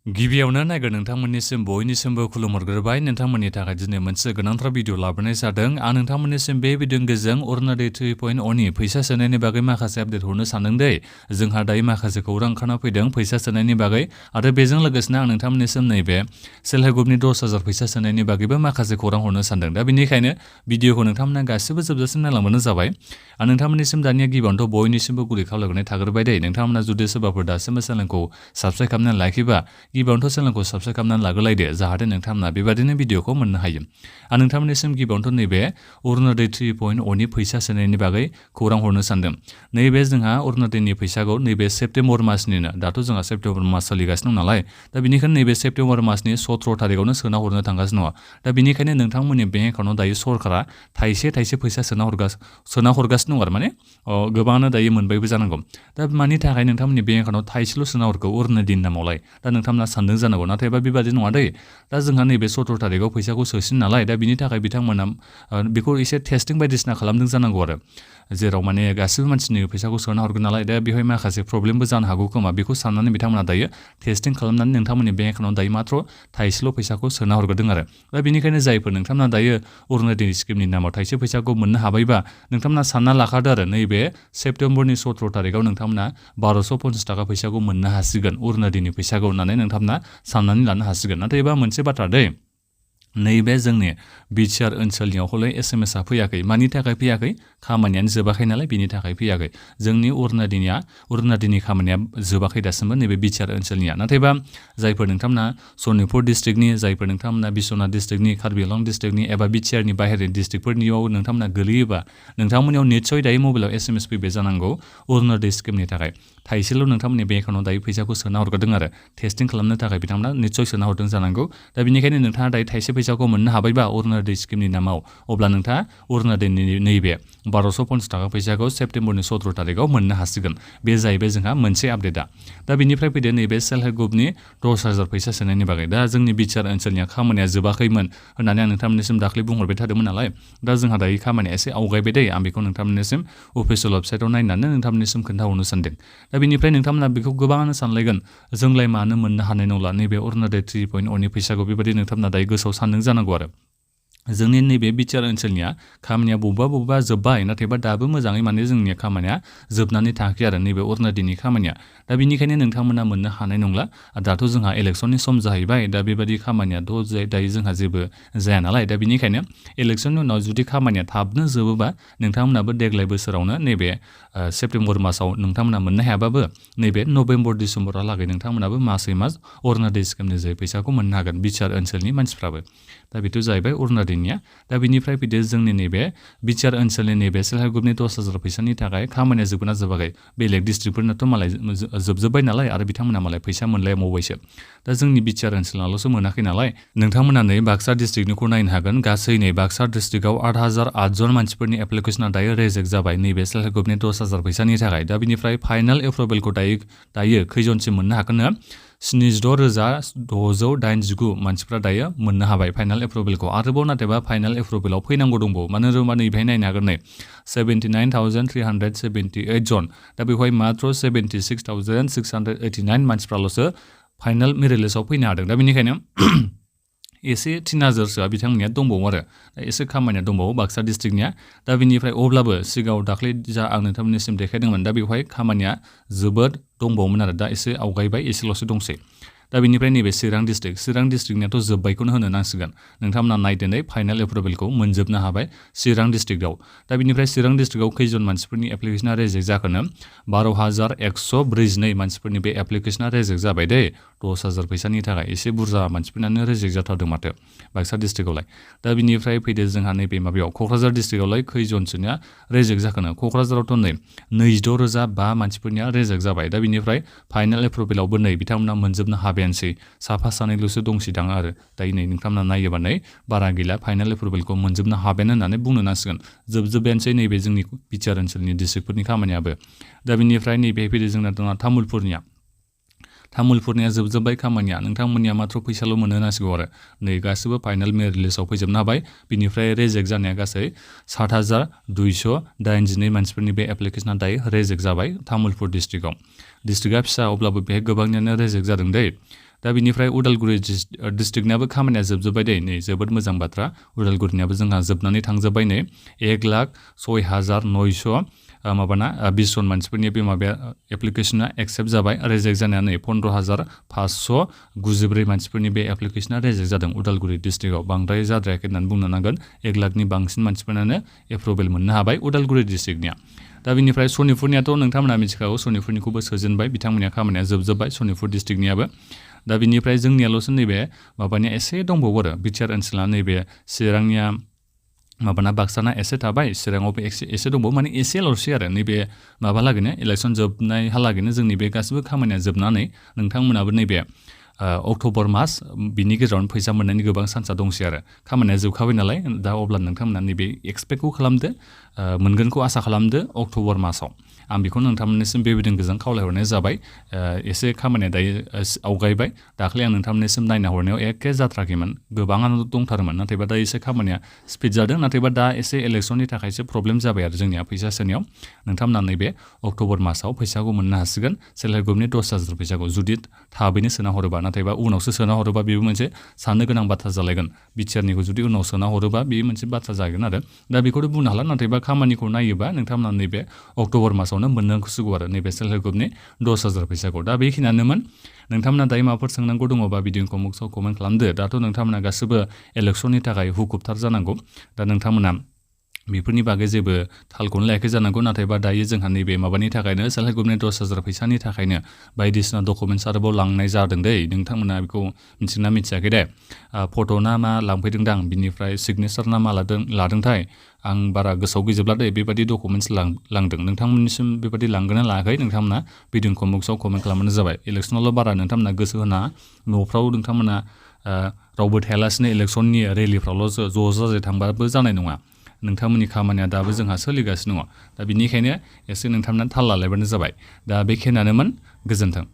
गिबियावनो नायगोन नोंथांमोननिसिम बयनिसिमबो खुलुमहरग्रोबाय नोंथांमोननि थाखाय दिनै मोनसे गोनांथार भिडिअ लाबोनाय जादों आं नोंथांमोननिसिम बे भिडिअनि गेजेरजों अरुणोदय 3.0 नि फैसा सोनायनि बागै माखासे आपडेट हरनो सानदों दे जोंहा दायो माखासे खौरां ओंखारना फैदों फैसा सोनायनि बागै आरो बेजों लोगोसेनो आं नोंथांमोननिसिम नैबे सेल्फ हेल्प ग्रुपनि 10,000 फैसा सोनायनि बागैबो माखासे खौरां हरनो सानदों दा बेनिखायनो भिडिअखौ नोंथांमोना गासिबो जोबजासिम नायलांबानो जाबाय आं नोंथांमोननिसिम दानिया गिबियावनोथ' बयनिसिमबो गुरै खावलायनाय थाग्रोबाय दे नोंथांमोना जुदि सोरबाफोर दासिमबो चेनेलखौ साबस्क्राइब खालामनानै लाखिबा गिबियावनोथ' चेनेलखौ साबस्क्राइब खालामनानै लाग्रोलायदो जाहाथे नोंथांमोना बेबादिनो भिडिअखौ मोननो हायो आं नोंथांमोननिसिम गिबियावनोथ' नैबे अरुणोदय 3.0 नि फैसा सोनायनि बागै खौरां हरनो सानदों नैबे जोंहा अरुणोदयनि फैसाखौ नैबे सेप्तेम्बर मासनिनो दाथ' जोंहा सेप्तेम्बर मास सोलिगासिनो दं नालाय दा बेनिखायनो नैबे सेप्तेम्बर मासनि 17 थारिखआवनो सोना हरनो थांगासिनो दङ दा बेनिखायनो नोंथांमोननि बेंक एकाउन्टआव दायो सरकारा थाइसे फैसा सोना हरगासिनो दं आरो माने गोबाङानो दायो मोनबायबो जानांगौ दा मानि थाखाय नोंथांमोननि बेंक एकाउन्टआव थाइसेल' सोना हरगौ अरुणोदयनि नामावलाय दा नोंथांमोना सानदों जानांगौ नाथायबा बेबादि नङा दै दा जोंहा नैबे 17 थारिखआव फैसाखौ सोसिन नालाय दा बिनि थाखाय बिथांमोना बेखौ एसे टेस्टिं बायदिसिना खालामदों जानांगौ आरो जेराव माने गासिबो मानसिनि फैसाखौ सोना हरगोन नालाय दा बेवहाय माखासे प्रब्लेमबो जानो हागौ खोमा बेखौ साननानै बिथांमोना दायो टेस्टिं खालामनानै नोंथांमोननि बेंक एकाउन्टआव दायो मात्र थाइसेल' फैसाखौ सोना हरग्रोदों आरो दा बेनिखायनो जायफोर नोंथांमोना दायो अरुणोदय स्किमनि नामाव थाइसे फैसाखौ मोननो हाबायबा नोंथांमोना सानना लाखादो आरो नैबे सेप्तेम्बरनि 17 थारिखआव नोंथांमोना 1250 थाखा फैसाखौ मोननो हासिगोन अरुणोदयनि फैसाखौ होननानै नोंथांमोना साननानै लानो हासिगोन नाथाय एबा मोनसे बाथ्रा दै नैबे जोंनि बिटिआर ओनसोलनियाव हले एसएमएसआ फैयाखै मानि थाखाय फैयाखै खामानियानो जोबाखै नालाय बिनि थाखाय फैयाखै जोंनि अरुणोदयनि खामानिया जोबाखै दासिमबो नैबे बिटिआर ओनसोलनिया नाथायबा जायफोर नोंथांमोना सनितपुर डिस्ट्रिक्टनि जायफोर नोंथांमोना बिश्वनाथ डिस्ट्रिक्टनि कार्बि आंलं डिस्ट्रिक्टनि एबा बिटिआरनि बाहेरनि डिस्ट्रिक्टफोरनियाव नोंथांमोना गोलैयोबा नोंथांमोननियाव निस्सय दायो मबाइलाव एसएमएस फैबाय जानांगौ अरुणोदय स्किमनि थाखाय थाइसेल' नोंथांमोननि बेंक एकाउन्टआव दायो फैसाखौ सोना हरग्रोदों आरो टेस्टिं खालामनो थाखाय बिथांमोना निस्सय सोना हरदों जानांगौ दा बेनिखायनो नोंथाङा दायो थाइसे फैसाखौ मोननो हाबायबा अरुणोदय स्किमनि नामाव अब्ला नोंथाङा अरुणोदयनि नैबे 1250 थाखा फैसाखौ सेप्तेम्बरनि 17 थारिखआव मोननो हासिगोन बे जाहैबाय जोंहा मोनसे आपडेटआ दा बिनिफ्राय फैदो नैबे सेल्फ हेल्प ग्रुपनि 10,000 फैसा सोनायनि बागै दा जोंनि बिटिआर ओनसोलनिया खामानिया जोबाखैमोन होननानै आं नोंथांमोननिसिम दाख्लै बुंहरबाय थादोंमोन नालाय दा जोंहा दायो खामानिया एसे आवगायबाय दै आं बेखौ नोंथांमोननिसिम अफिसियेल वेबसाइटआव नायनानै नोंथांमोननिसिम खोन्थाहरनो सानदों दा बेनिफ्राय नोंथांमोना बेखौ गोबाङानो सानलायगोन जोंलाय मानो मोननो हानाय नंला नैबे अरुणोदय 3.0 नि फैसाखौ बेबायदि नोंथांमोना दायो गोसोआव सानदों जानांगौ आरो जोंनि नैबे बिटिआर ओनसोलनिया खामानिया बबेबा जोब्बाय नाथायबा दाबो मोजाङै माने जोंनिया खामानिया जोबनानै थाङाखै आरो नैबे अरुणोदयनि खामानिया दा बेनिखायनो नोंथांमोना मोननो हानाय नंला दाथ' जोंहा इलेक्सननि सम जाहैबाय दा बेबायदि खामानियाथ' दायो जोंहा जेबो जाया नालाय दा बेनिखायनो इलेक्सननि उनाव जुदि खामानिया थाबनो जोबोबा नोंथांमोनाबो देग्लाय बोसोरावनो नैबे सेप्तेम्बर मासाव नोंथांमोना मोननो हायाबाबो नैबे नभेम्बर डिसेम्बरहालागै नोंथांमोनाबो मासै मास अरुणोदय स्किमनि जे फैसाखौ मोननो हागोन बिटिआर ओनसोलनि मानसिफ्राबो दा बेथ' जाहैबाय अरुणोदयनिया दा बिनिफ्राय फैदो जोंनि नैबे बिटिआर ओनसोलनि नैबे सेल्फ हेल्प ग्रुपनि 10,000 फैसानि थाखाय खामानिया जोबगोना जोबाखै बेलेग डिस्ट्रिक्टफोरनाथ' मालाय जोबजोब्बाय नालाय आरो बिथांमोना मालाय फैसा मोनलायबावबायसो दा जोंनि बिटिआर ओनसोलावल'सो मोनाखै नालाय नोंथांमोना नै बाक्सा डिस्ट्रिक्टनिखौ नायनो हागोन गासै नै बाक्सा डिस्ट्रिक्टआव 8,008 जन मानसिफोरनि एप्लिकेसना दायो रेजेक्ट जाबाय नैबे सेल्फ हेल्प ग्रुपनि 10,000 फैसानि थाखाय दा बिनिफ्राय फाइनाल एप्रुभेलखौ दायो खैजनसिम मोननो हागोननो 76,689 मानसिफ्रा दायो मोननो हाबाय फाइनाल एप्रुभेलखौ आरोबाव नाथायबा फाइनाल एप्रुभेलाव फैनांगौ दंबावो मानो होनोबा नैबेहाय नायनो हागोन नै 79,378 जन दा बेवहाय मात्र 76,689 मानसिफ्राल'सो फाइनाल मेरिट लिस्टआव फैनो हादों दा बेनिखायनो एसे 3,000सोआ बिथांमोननिया दंबावो आरो एसे खामानिया दंबावो बाक्सा डिस्ट्रिक्टनिया दा बिनिफ्राय अब्लाबो सिगाङाव दाख्लै जा आं नोंथांमोननिसिम देखायदोंमोन दा बेवहाय खामानिया जोबोद दंबावोमोन आरो दा एसे आवगायबाय एसेल'सो दंसै दा बेनिफ्राय नैबे चिरां डिस्ट्रिक्टनियाथ' जोब्बायखौनो होनो नांसिगोन नोंथांमोना नायदिनै फाइनाल एप्रुभेलखौ मोनजोबनो हाबाय चिरां डिस्ट्रिक्टआव दा बेनिफ्राय चिरां डिस्ट्रिक्टआव खैजन मानसिफोरनि एप्लिकेसना रेजेक्ट जाखोनो 12,142 मानसिफोरनि बे एप्लिकेसना रेजेक्ट जाबाय दै 10,000 फैसानि थाखाय एसे बुरजा मानसिफोरनानो रेजेक्ट जाथारदों माथो बाक्सा डिस्ट्रिक्टआवलाय दा बिनिफ्राय फैदो जोंहा नैबे माबायाव क'क्राझार डिस्ट्रिक्टआवलाय खैजनसोनिया रेजेक्ट जाखोनो क'क्राझारावथ' नै 26,005 मानसिफोरनिया रेजेक्ट जाबाय दा बिनिफ्राय फाइनाल एप्रुभेलावबो नै बिथांमोना मोनजोबनो हाबायानोसै साफा सानैल'सो दंसै दां आरो दायो नै नोंथांमोना नायोबा नै बारा गैला फाइनाल एप्रुभेलखौ मोनजोबनो हाबायानो होननानै बुंनो नांसिगोन जोबजोब्बायानोसै नैबे जोंनि बिटिआर ओनसोलनि डिस्ट्रिक्टफोरनि खामानियाबो दा बिनिफ्राय नैबे फैदो जोंना दङ तामुलपुरनिया जोबजोब्बाय खामानिया नोंथांमोननिया मात्र फैसाल' मोननो नांसिगौ आरो नै गासिबो फाइनाल मेरिट लिस्टआव फैजोबनो हाबाय बिनिफ्राय रेजेक्ट जानाया गासै 7,282 मानसिफोरनि बे एप्लिकेसना दायो रेजेक्ट जाबाय तामुलपुर डिस्ट्रिक्टआ फिसा अब्लाबो बेहाय गोबांनियानो रेजेक्ट जादों दै दा बिनिफ्राय उदालगुरि डिस्ट्रिक्टनियाबो खामानिया जोबजोब्बाय दे नै जोबोद मोजां बाथ्रा उदालगुरिनियाबो जोंहा जोबनानै थांजोब्बाय नै 1,06,900 माबाना 20 जन मानसिफोरनि बे माबाया एप्लिकेशना एक्सेप्ट जाबाय रिजेक्ट जानानै 15,594 मानसिफोरनि बे एप्लिकेशना रिजेक्ट जादों उदालगुरि डिस्ट्रिक्टआव बांद्राय जाद्रायाखै होननानै बुंनो नांगोन 1 लाखनि बांसिन मानसिफोरानो एप्रुभेल मोननो हाबाय उदालगुरि डिस्ट्रिक्टनिया दा बिनिफ्राय सनितपुरनियाथ' नोंथांमोना मिथिखागौ सनितपुरनिखौबो सोजेनबाय बिथांमोननिया खामानिया जोबजोब्बाय सनितपुर डिस्ट्रिक्टनियाबो दा बिनिफ्राय जोंनियाल'सो नैबे माबानिया एसे दंबावो आरो बिटिआर ओनसोला नैबे चिरांनिया माबाना बाक्साना एसे थाबाय चिराङावबो एसे दंबावो माने एसेल'सै आरो नैबे माबालागैनो इलेक्सन जोबनायहालागैनो जोंनि बे गासिबो खामानिया जोबनानै नोंथांमोनाबो नैबे अक्ट'बर मास बिनि गेजेरावनो फैसा मोननायनि गोबां चान्सआ दंसै आरो खामानिया जोबखाबाय नालाय दा अब्ला नोंथांमोना नैबे एक्सपेक्टखौ खालामदो मोनगोनखौ आसा खालामदो अक्ट'बर मासाव आं बेखौ नोंथांमोननिसिम बेबायदिनो गोजान खावलायहरनाय जाबाय एसे खामानिया दायो आवगायबाय दाख्लै आं नोंथांमोननिसिम नायना हरनायाव एखे जाथ्राखैमोन गोबाङानो दंथारोमोन नाथायबा दा एसे खामानिया स्पिड जादों नाथायबा दा एसे इलेक्सननि थाखायसो प्रब्लेम जाबाय आरो जोंनिया फैसा सोनायाव नोंथांमोना नैबे अक्ट'बर मासाव फैसाखौ मोननो हासिगोन सेल्फ हेल्प ग्रुपनि 10,000 फैसाखौ जुदि थाबैनो सोना हरोबा नाथायबा उनावसो सोना हरोबा बेबो मोनसे साननो गोनां बाथ्रा जालायगोन बिटिआरनिखौ जुदि उनाव सोना हरोबा बेयो मोनसे बाथ्रा जागोन आरो दा बेखौथ' बुंनो हाला नाथायबा खामानिखौ नायोबा नोंथांमोना नैबे अक्ट'बर मासावनो मोननांसिगौ आरो नैबे सेल्फ हेल्प ग्रुपनि 10,000 फैसाखौ दा बेखिनियानोमोन नोंथांमोना दायो माबाफोर सोंनांगौ दङबा भिडिअखौ मुक्सआव कमेन्ट खालामदो दाथ' नोंथांमोना गासिबो इलेक्सननि थाखाय हुकुबथार जानांगौ दा नोंथांमोना बेफोरनि बागै जेबो थालखौनो लायाखै जानांगौ नाथायबा दायो जोंहा नैबे माबानि थाखायनो सेल्फ हेल्प ग्रुपनि 10,000 फैसानि थाखायनो बायदिसिना डकुमेन्टस आरोबाव लांनाय जादों दै नोंथांमोना बेखौ मिथिना मिथियाखै दे फट' ना मा लांफैदोंदां बिनिफ्राय सिगनेचार ना मा लादोंथाय आं बारा गोसोआव गैजोबला दे बेबायदि डकुमेन्टस लांदों नोंथांमोननिसिम बेबायदि लांगोन ना लायाखै नोंथांमोना भिडिअखौ मुक्सआव कमेन्ट खालामबानो जाबाय इलेक्सनावल' बारा नोंथांमोना गोसो होना न'फ्राव नोंथांमोना रावबो थायालासिनो इलेक्सननि रेलिफ्रावल' ज' जाजाय थांबाबो जानाय नङा नोंथांमोननि खामानिया दाबो जोंहा सोलिगासिनो दङ दा बिनिखायनो एसे नोंथांमोना थाल लालायबानो जाबाय दा बेखिनियानोमोन गोजोन्थों